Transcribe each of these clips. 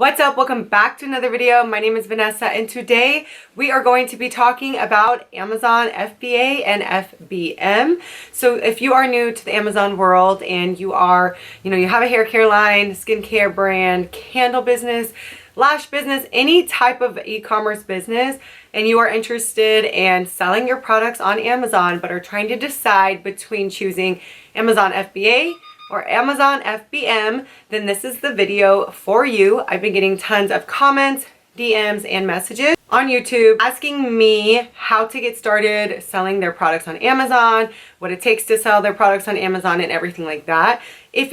What's up? Welcome back to another video. My name is Vanessa and today we are going to be talking about Amazon FBA and FBM. So if you are new to the Amazon world and you are, you have a hair care line, skincare brand, candle business, lash business, any type of e-commerce business, and you are interested in selling your products on Amazon but are trying to decide between choosing Amazon FBA or Amazon FBM, then this is the video for you. I've been getting tons of comments, DMs, and messages on YouTube asking me how to get started selling their products on Amazon, what it takes to sell their products on Amazon, and everything like that. If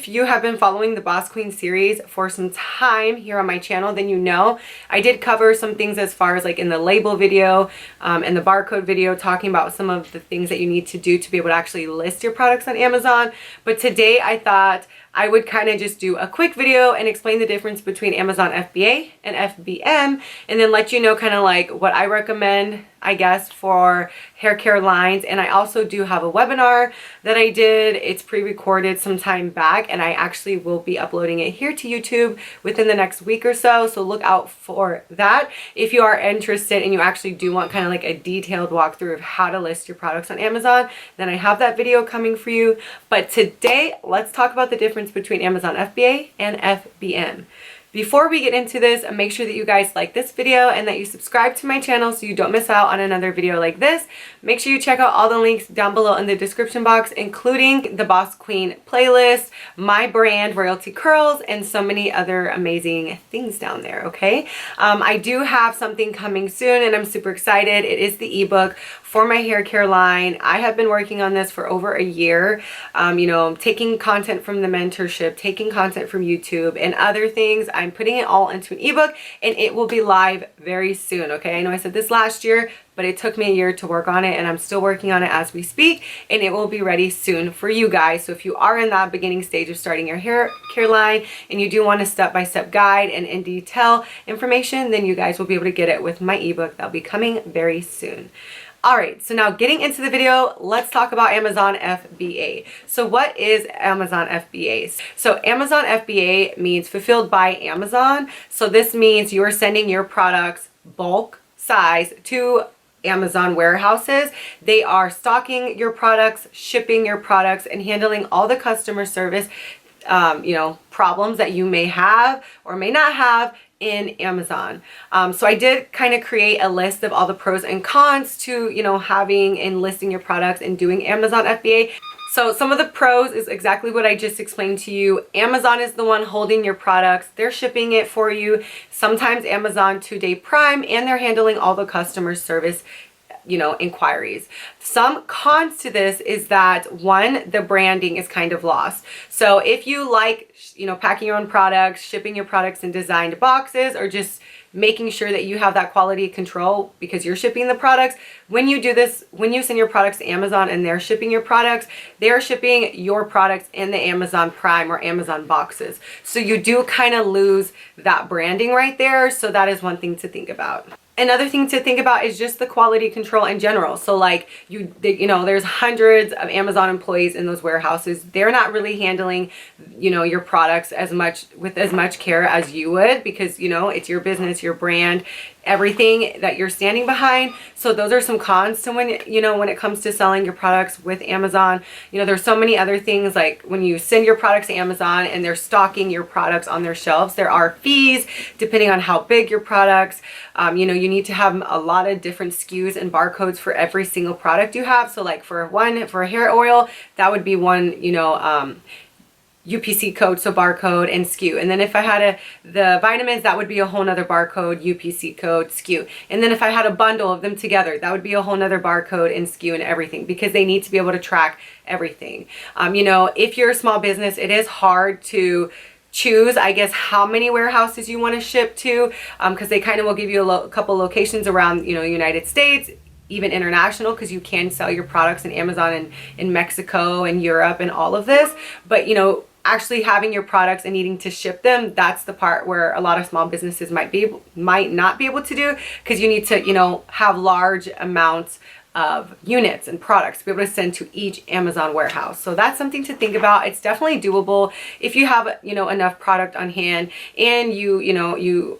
you have been following the Boss Queen series for some time here on my channel, then you know I did cover some things as far as like in the label video and the barcode video, talking about some of the things that you need to do to be able to actually list your products on Amazon. But today I thought I would kind of just do a quick video and explain the difference between Amazon FBA and FBM, and then let you know kind of like what I recommend, I guess, for hair care lines. And I also do have a webinar that I did. It's pre-recorded some time back, and I actually will be uploading it here to YouTube within the next week or so. So look out for that. If you are interested and you actually do want kind of like a detailed walkthrough of how to list your products on Amazon, then I have that video coming for you. But today, let's talk about the difference between Amazon FBA and FBM. Before we get into this, make sure that you guys like this video and that you subscribe to my channel so you don't miss out on another video like this. Make sure you check out all the links down below in the description box, including the Boss Queen playlist, my brand, Royalty Curls, and so many other amazing things down there, okay? I do have something coming soon and I'm super excited. It is the ebook for my hair care line. I have been working on this for over a year, taking content from the mentorship, taking content from YouTube and other things. I'm putting it all into an ebook and it will be live very soon, okay? I know I said this last year, but it took me a year to work on it and I'm still working on it as we speak, and it will be ready soon for you guys. So if you are in that beginning stage of starting your hair care line and you do want a step-by-step guide and in detail information, then you guys will be able to get it with my ebook that'll be coming very soon. All right, so now getting into the video, let's talk about Amazon FBA. So what is Amazon FBA? So Amazon FBA means fulfilled by Amazon. So this means you are sending your products bulk size to Amazon warehouses. They are stocking your products, shipping your products, and handling all the customer service problems that you may have or may not have in Amazon. So I did kind of create a list of all the pros and cons to, having and listing your products and doing Amazon FBA. So some of the pros is exactly what I just explained to you. Amazon is the one holding your products. They're shipping it for you. Sometimes Amazon 2-day Prime, and they're handling all the customer service inquiries. Some cons to this is that, one, the branding is kind of lost. So if you like, packing your own products, shipping your products in designed boxes, or just making sure that you have that quality control because you're shipping the products, when you do this, when you send your products to Amazon and they're shipping your products, they're shipping your products in the Amazon Prime or Amazon boxes. So you do kind of lose that branding right there. So that is one thing to think about. Another thing to think about is just the quality control in general. So like there's hundreds of Amazon employees in those warehouses. They're not really handling, your products with as much care as you would, because, it's your business, your brand, everything that you're standing behind. So those are some cons to when it comes to selling your products with Amazon. There's so many other things, like when you send your products to Amazon and they're stocking your products on their shelves, there are fees depending on how big your products. You need to have a lot of different SKUs and barcodes for every single product you have. So like for a hair oil, that would be one, UPC code, so barcode and SKU. And then if I had the vitamins, that would be a whole nother barcode, UPC code, SKU. And then if I had a bundle of them together, that would be a whole nother barcode and SKU and everything, because they need to be able to track everything. If you're a small business, it is hard to choose, I guess, how many warehouses you want to ship to, because they kind of will give you a couple locations around, United States, even international, because you can sell your products in Amazon and in Mexico and Europe and all of this. But, actually having your products and needing to ship them, that's the part where a lot of small businesses might not be able to do, because you need to, have large amounts of units and products to be able to send to each Amazon warehouse. So that's something to think about. It's definitely doable if you have, enough product on hand and you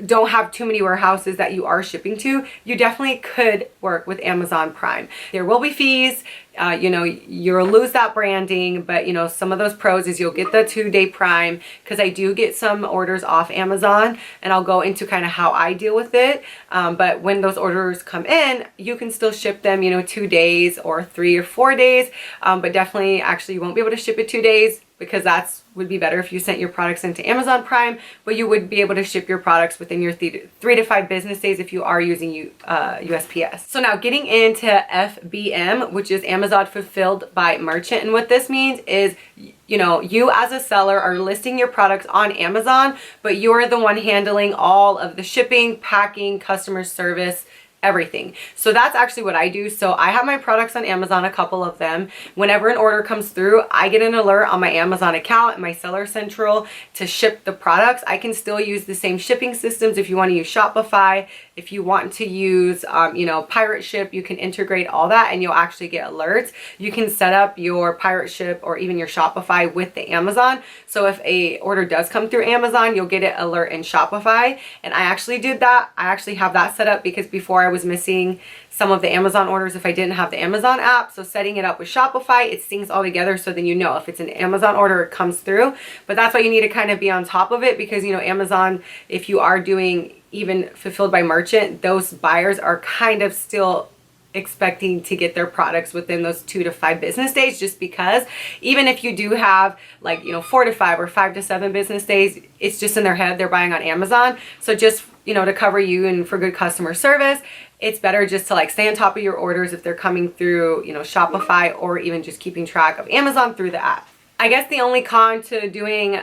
don't have too many warehouses that you are shipping to. You definitely could work with Amazon Prime. There will be fees. You'll lose that branding, but some of those pros is you'll get the 2-day Prime, because I do get some orders off Amazon, and I'll go into kind of how I deal with it. But when those orders come in, you can still ship them, 2 days or 3 or 4 days. But definitely, actually, you won't be able to ship it 2 days, because would be better if you sent your products into Amazon Prime, but you would be able to ship your products within your 3 to 5 business days if you are using USPS. So now getting into FBM, which is Amazon Fulfilled by Merchant. And what this means is, you as a seller are listing your products on Amazon, but you're the one handling all of the shipping, packing, customer service, everything. So that's actually what I do. So I have my products on Amazon, a couple of them. Whenever an order comes through, I get an alert on my Amazon account and my Seller Central to ship the products. I can still use the same shipping systems if you want to use Shopify. If you want to use, Pirate Ship, you can integrate all that and you'll actually get alerts. You can set up your Pirate Ship or even your Shopify with the Amazon. So if a order does come through Amazon, you'll get an alert in Shopify. And I actually did that. I actually have that set up because before I was missing some of the Amazon orders if I didn't have the Amazon app. So setting it up with Shopify, it syncs all together, so then if it's an Amazon order, it comes through. But that's why you need to kind of be on top of it, because Amazon, if you are doing even Fulfilled by Merchant, those buyers are kind of still expecting to get their products within those 2 to 5 business days, just because even if you do have 4 to 5 or 5 to 7 business days, it's just in their head they're buying on Amazon. So just to cover you and for good customer service, it's better just to stay on top of your orders if they're coming through Shopify, or even just keeping track of Amazon through the app. I guess the only con to doing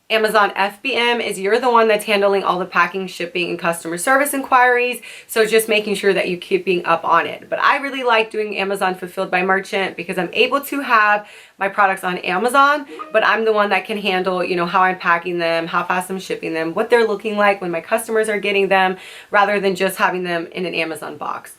Amazon FBM is you're the one that's handling all the packing, shipping, and customer service inquiries. So just making sure that you're keeping up on it. But I really like doing Amazon Fulfilled by Merchant because I'm able to have my products on Amazon, but I'm the one that can handle, how I'm packing them, how fast I'm shipping them, what they're looking like when my customers are getting them, rather than just having them in an Amazon box.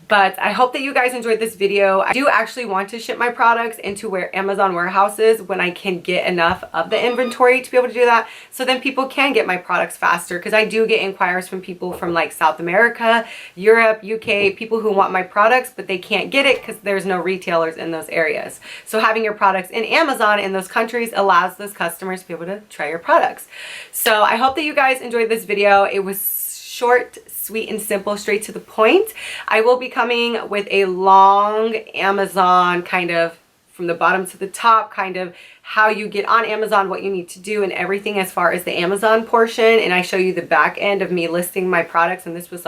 But I hope that you guys enjoyed this video. I do actually want to ship my products into Amazon warehouses when I can get enough of the inventory to be able to do that, so then people can get my products faster, because I do get inquiries from people from South America, Europe, UK, people who want my products, but they can't get it because there's no retailers in those areas. So having your products in Amazon in those countries allows those customers to be able to try your products. So I hope that you guys enjoyed this video. It was short, sweet, and simple, straight to the point. I will be coming with a long Amazon kind of from the bottom to the top, kind of how you get on Amazon, what you need to do, and everything as far as the Amazon portion. And I show you the back end of me listing my products, and this was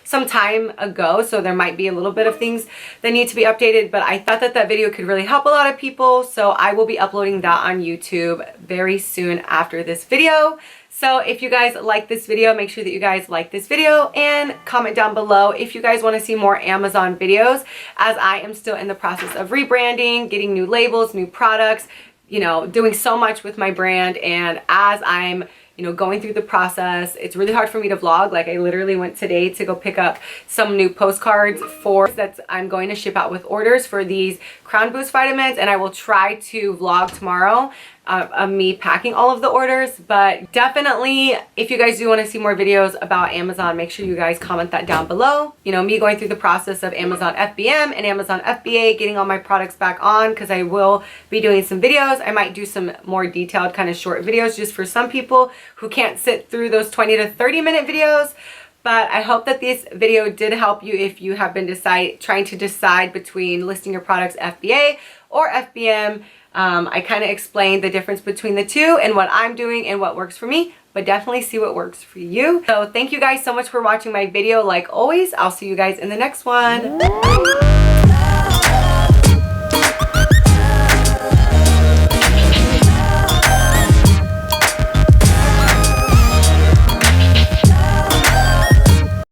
some time ago, so there might be a little bit of things that need to be updated, but I thought that video could really help a lot of people, so I will be uploading that on YouTube very soon after this video. So if you guys like this video, make sure that you guys like this video and comment down below if you guys want to see more Amazon videos, as I am still in the process of rebranding, getting new labels, new products, doing so much with my brand. And as I'm going through the process, it's really hard for me to vlog. I literally went today to go pick up some new postcards that I'm going to ship out with orders for these Crown Boost vitamins, and I will try to vlog tomorrow of me packing all of the orders. But definitely, if you guys do want to see more videos about Amazon, make sure you guys comment that down below. Me going through the process of Amazon FBM and Amazon FBA, getting all my products back on, because I will be doing some videos. I might do some more detailed kind of short videos just for some people who can't sit through those 20 to 30 minute videos. But I hope that this video did help you if you have been trying to decide between listing your products FBA or FBM. I kind of explained the difference between the two and what I'm doing and what works for me, but definitely see what works for you. So thank you guys so much for watching my video. Like always, I'll see you guys in the next one.